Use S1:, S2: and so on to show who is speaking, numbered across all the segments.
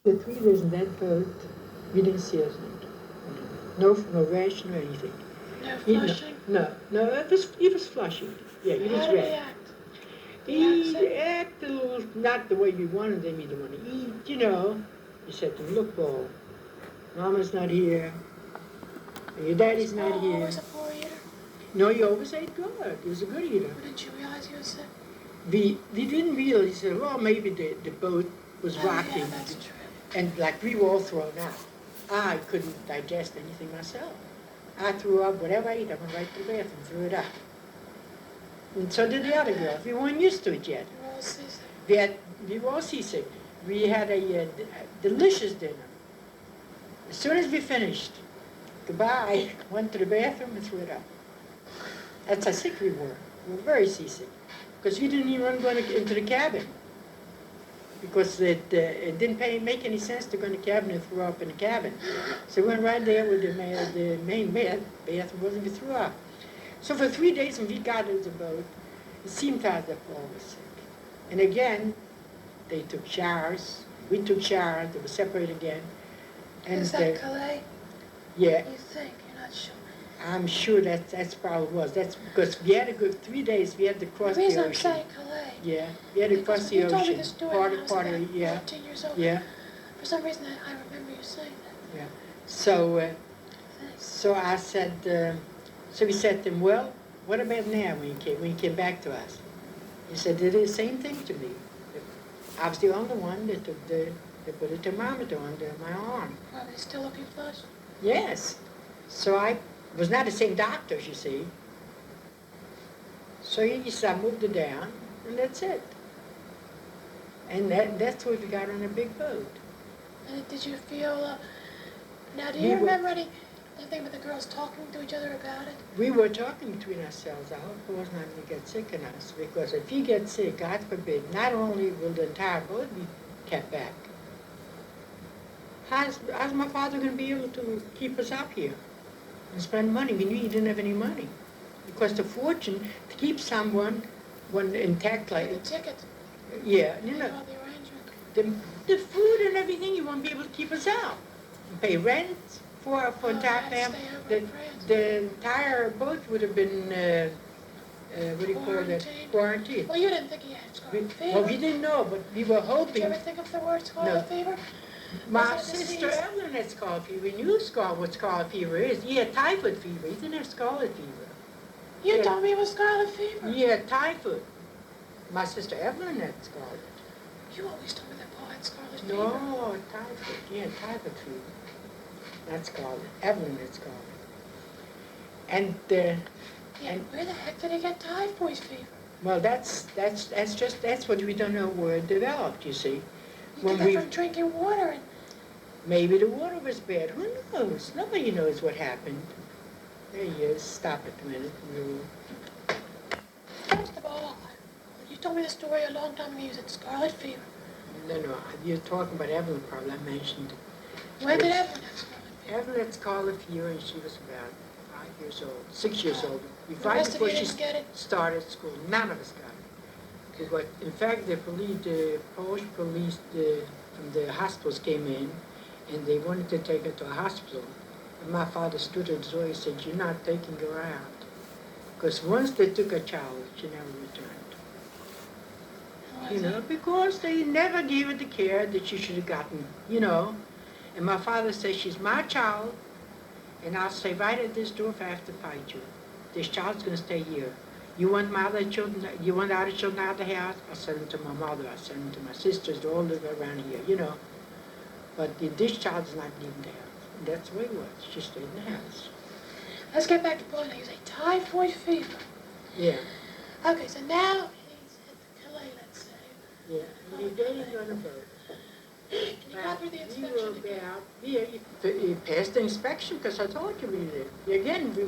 S1: The 3 days in that boat, we didn't see us naked. No rash, no anything.
S2: No flushing?
S1: No, it was flushing. Yeah, it was
S2: How did
S1: red.
S2: he act?
S1: He acted a little, not the way we wanted them to want to eat, He said to me, look, Paul, Mama's not here, your daddy's
S2: Was
S1: not
S2: Paul
S1: here.
S2: always a poor eater?
S1: No, he always ate good. He was a good eater.
S2: Didn't you realize he was sick?
S1: We didn't realize, he said, well, maybe the boat was rocking.
S2: Yeah, that's true.
S1: And like we were all thrown out. I couldn't digest anything myself. I threw up whatever I ate. I went right to the bathroom, threw it up. And so did the other girls. We weren't used to it yet.
S2: You were all seasick.
S1: We were all seasick. We had a delicious dinner. As soon as we finished, goodbye, went to the bathroom and threw it up. That's how sick we were. We were very seasick. Because we didn't even go into the cabin. Because it didn't make any sense to go in the cabin and throw up in the cabin. So we went right there with the main bathroom wasn't we threw up. So for 3 days when we got into the boat, it seemed as if Paul was sick. And again, they took showers. We took showers. They were separated again. And
S2: Is that Calais?
S1: Yeah.
S2: You think? You're not sure?
S1: I'm sure that's probably was. That's because we had to go 3 days. We had to cross the ocean.
S2: The reason I'm saying Calais.
S1: Yeah, we had to cross the
S2: you
S1: ocean.
S2: told me the story when I was about
S1: yeah.
S2: 14 years old.
S1: Yeah.
S2: For some reason, I remember you saying that.
S1: Yeah. So I said, so we said to him, well, what about now when you came back to us? He said, they did the same thing to me. I was the only one that they put a thermometer under my arm.
S2: Are they still looking flush?
S1: Yes. So I was not the same doctor, you see. So he said, I moved it down, and that's it. And that's what we got on a big boat.
S2: And did you feel, now do you remember anything with the girls talking to each other about it?
S1: We were talking between ourselves. I hope Paul's not going to get sick in us, because if he gets sick, God forbid, not only will the entire boat be kept back, how's my father going to be able to keep us up here and spend money? We knew he didn't have any money. It cost a fortune to keep someone intact like
S2: the ticket.
S1: Yeah,
S2: The arrangement.
S1: The food and everything, you won't be able to keep us out. You pay rent for entire family. The entire boat would have been, what do you call it? Quarantined.
S2: Well, you didn't think he had scarlet fever.
S1: Well, we didn't know, but we were hoping.
S2: Did you ever think of the word scarlet fever?
S1: My sister Evelyn had scarlet fever. We knew what scarlet fever is. He had typhoid fever. He didn't have scarlet fever.
S2: You told me it was scarlet fever.
S1: He had typhoid. My sister Evelyn had scarlet.
S2: You always told me that Paul had scarlet fever.
S1: No, typhoid. He had typhoid fever. Not scarlet. Evelyn had scarlet. And
S2: where the heck did he get typhoid fever?
S1: Well, that's what we don't know where it developed. You see,
S2: You get that from drinking water and.
S1: Maybe the water was bad. Who knows? Nobody knows what happened. There he is. Stop it a minute.
S2: First of all, you told me the story a long time ago. You said scarlet fever.
S1: No. You're talking about Evelyn, probably. I mentioned.
S2: When did Evelyn have scarlet fever?
S1: Evelyn had scarlet fever, and she was about 5 years old, 6 years old.
S2: Right before she
S1: started school. None of us got it. But in fact, the Polish police from the hospitals came in, and they wanted to take her to a hospital. And my father stood at the door and said, "You're not taking her out." Because once they took a child, she never returned. Because they never gave her the care that she should have gotten, And my father said, "She's my child, and I'll stay right at this door if I have to fight you. This child's going to stay here. You want my other children, you want other children out of the house? I'll send them to my mother, I'll send them to my sisters, they all live around here, But this child is not leaving the house." And that's the way it was. She stayed in the house.
S2: Let's get back to Paul. You say typhoid fever.
S1: Yeah.
S2: Okay, so now he's at the Calais, let's say.
S1: Yeah, and he's on a boat.
S2: Can you go through the inspection?
S1: He passed the inspection because I told you we did. Again, we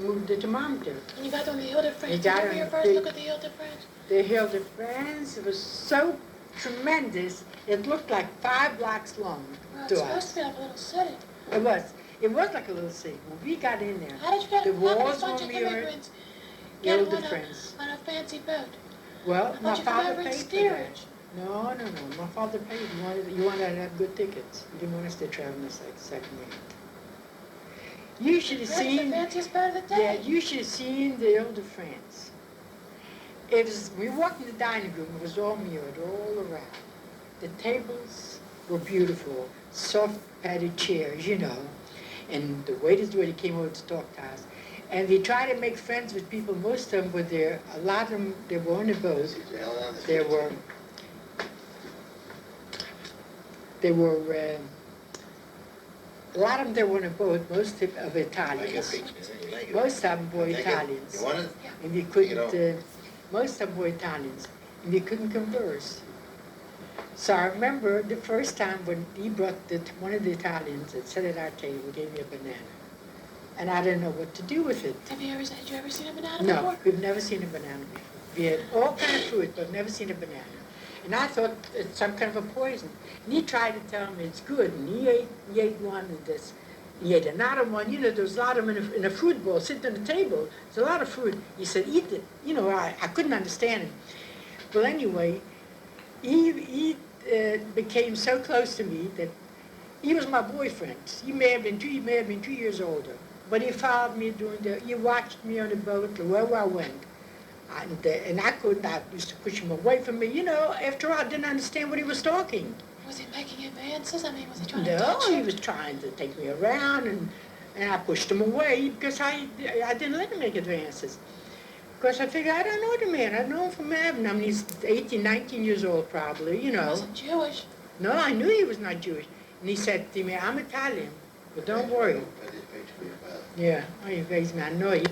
S1: moved the thermometer.
S2: And you got on the Ile de France. Did you ever your first look at the Ile de France?
S1: The Ile de France, it was so tremendous, it looked like 5 blocks long
S2: to us. It's supposed to be like a little city.
S1: It was. It was like a little city. When we got in there,
S2: how did you get
S1: the walls
S2: a bunch of immigrants
S1: Ile de France
S2: on a fancy boat?
S1: Well, my father paid for that. No, no, no. My father paid. You wanted to have good tickets. You didn't want us to travel in like second hand. You should have
S2: That's the
S1: seen.
S2: fanciest part of the
S1: Yeah,
S2: day.
S1: you should have seen the Ile de France. It was. We walked in the dining room. It was all mirrored all around. The tables were beautiful, soft padded chairs, you know, and the waiters when he came over to talk to us. And we tried to make friends with people. Most of them were there. A lot of them they were on the boat. There were. There were a lot of them that were on a boat, most of Italians. Most of them were Italians.
S3: You want it?
S1: And we couldn't, most of them were Italians, and we couldn't converse. So I remember the first time when he brought one of the Italians and sat at our table, gave me a banana. And I didn't know what to do with it.
S2: Had you ever seen a banana
S1: No,
S2: before?
S1: we've never seen a banana before. We had all kind of fruit, but never seen a banana. And I thought it's some kind of a poison. And he tried to tell me it's good, and he ate one of this. He ate another one. You know, there was a lot of them in a fruit bowl sitting on the table. There's a lot of fruit. He said, eat it. You know, I couldn't understand it. Well, anyway, he became so close to me that he was my boyfriend. He may have been 2 years older. But he followed me he watched me on the boat wherever I went. And I couldn't, I used to push him away from me. You know, after all, I didn't understand what he was talking.
S2: Was he making advances? I mean, was he trying to
S1: No,
S2: touch
S1: he
S2: you?
S1: was trying to take me around, and I pushed him away because I didn't let him make advances. Because I figured, I don't know the man. I know him from Adam. I mean, he's 18, 19 years old probably, you
S2: He
S1: know.
S2: wasn't Jewish.
S1: No, I knew he was not Jewish. And he said to me, I'm Italian, but don't worry. Yeah, he raised me, I know you.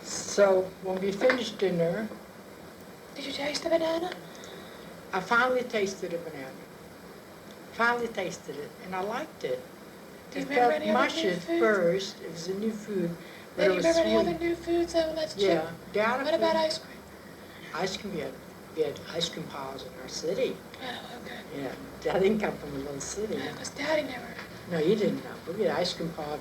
S1: So when we finished dinner,
S2: Did you taste the banana?
S1: I finally tasted a banana. Finally tasted it, and I liked it.
S2: Do you
S1: It
S2: remember
S1: felt
S2: any other
S1: mushy
S2: new
S1: at
S2: foods?
S1: first. It was a new food, but
S2: Do
S1: it
S2: you
S1: was
S2: remember any
S1: sweet.
S2: other new foods that that's
S1: Yeah, the other
S2: What about
S1: food-
S2: ice cream?
S1: Ice cream? We had ice cream parlors in our city.
S2: Oh, okay.
S1: Yeah, I didn't come from a little city.
S2: Yeah, because Daddy never.
S1: No, you didn't know. But we had ice cream parlor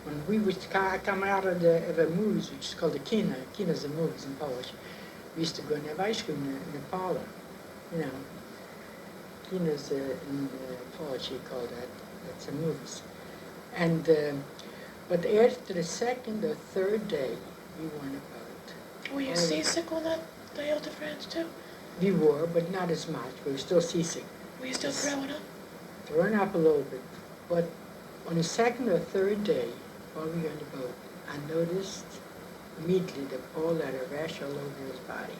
S1: when we would come out of the movies, which is called the kina. Kina's the movies in Polish. We used to go and have ice cream in the parlor. You know, kina's in Polish, you call that. That's the movies. And but after the second or third day, we were on a boat.
S2: Were you
S1: Oh.
S2: seasick on that the Ile de France too?
S1: We were, but not as much. We were still seasick.
S2: Were you still
S1: Yes.
S2: throwing up?
S1: Throwing up a little bit. But on the second or third day, while we were on the boat, I noticed immediately that Paul had a rash all over his body.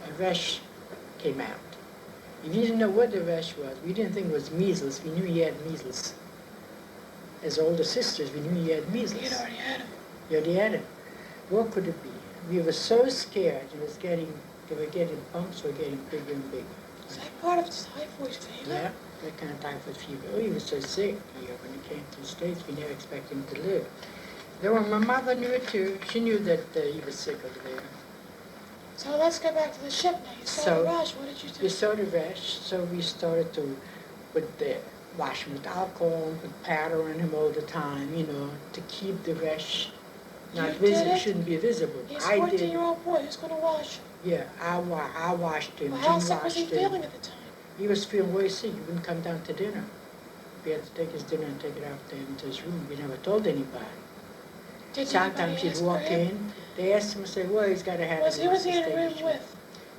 S1: A rash came out. We didn't know what the rash was. We didn't think it was measles. We knew he had measles. As older sisters, we knew he had measles.
S2: You'd already had him.
S1: Yeah, they had it. What could it be? We were so scared. They were getting bumps were getting bigger and bigger.
S2: Is that part of typhoid fever?
S1: Yeah, that kind of typhoid fever. Oh, he was so sick here when he came to the States. We never expected him to live. Though my mother knew it too. She knew that he was sick over there.
S2: So let's go back to the ship now. You saw
S1: So-
S2: the rash. What did you
S1: We
S2: do?
S1: saw the rash, so we started to wash him with alcohol, put powder on him all the time, you know, to keep the rash not
S2: You did
S1: visible.
S2: it?
S1: Shouldn't be visible.
S2: He's a
S1: I did.
S2: 14-year-old boy. Who's going to wash him?
S1: Yeah, I washed him.
S2: Well, how
S1: Jim
S2: sick was he
S1: washed him.
S2: feeling at the time?
S1: He was feeling very sick. He wouldn't come down to dinner. We had to take his dinner and take it out there into his room. We never told anybody.
S2: Did
S1: Sometimes
S2: anybody
S1: he'd
S2: ask for
S1: walk
S2: him?
S1: in, they asked him and say, well, he's got to have
S2: Was
S1: it.
S2: who was he in
S1: Stay
S2: a room
S1: with you."
S2: with?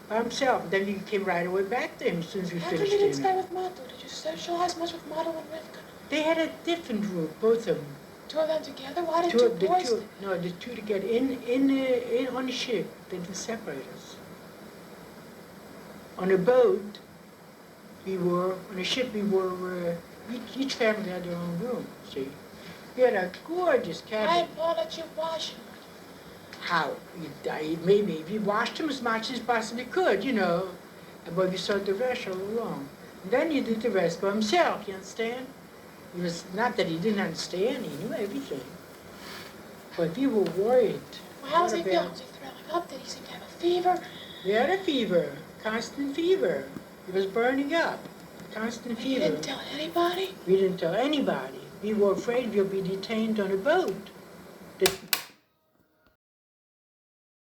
S1: By himself. Then he came right away back to him as soon as we
S2: How come
S1: finished
S2: you didn't stay
S1: dinner.
S2: with Mato? Did you socialize much with Mato and Rivka?
S1: They had a different room, both of them.
S2: Two of them together? Why did
S1: Two,
S2: two
S1: the
S2: boys?
S1: two, no, the two together in on the ship. They didn't separate us. On a boat, on a ship we were, each family had their own room, see. We had a gorgeous
S2: Why
S1: cabin.
S2: did Paul let you wash him?
S1: How? Maybe we washed him as much as possibly could, you know. But we saw the rest all along. And then he did the rest by himself, you understand? It was not that he didn't understand, he knew everything. But we were worried.
S2: Well, how was he
S1: What
S2: feeling?
S1: about-
S2: Was he throwing up? Did he seem to have a fever?
S1: He had a fever, constant fever. He was burning up, constant
S2: And you
S1: fever.
S2: didn't tell anybody?
S1: We didn't tell anybody. We were afraid we'll be detained on a boat. The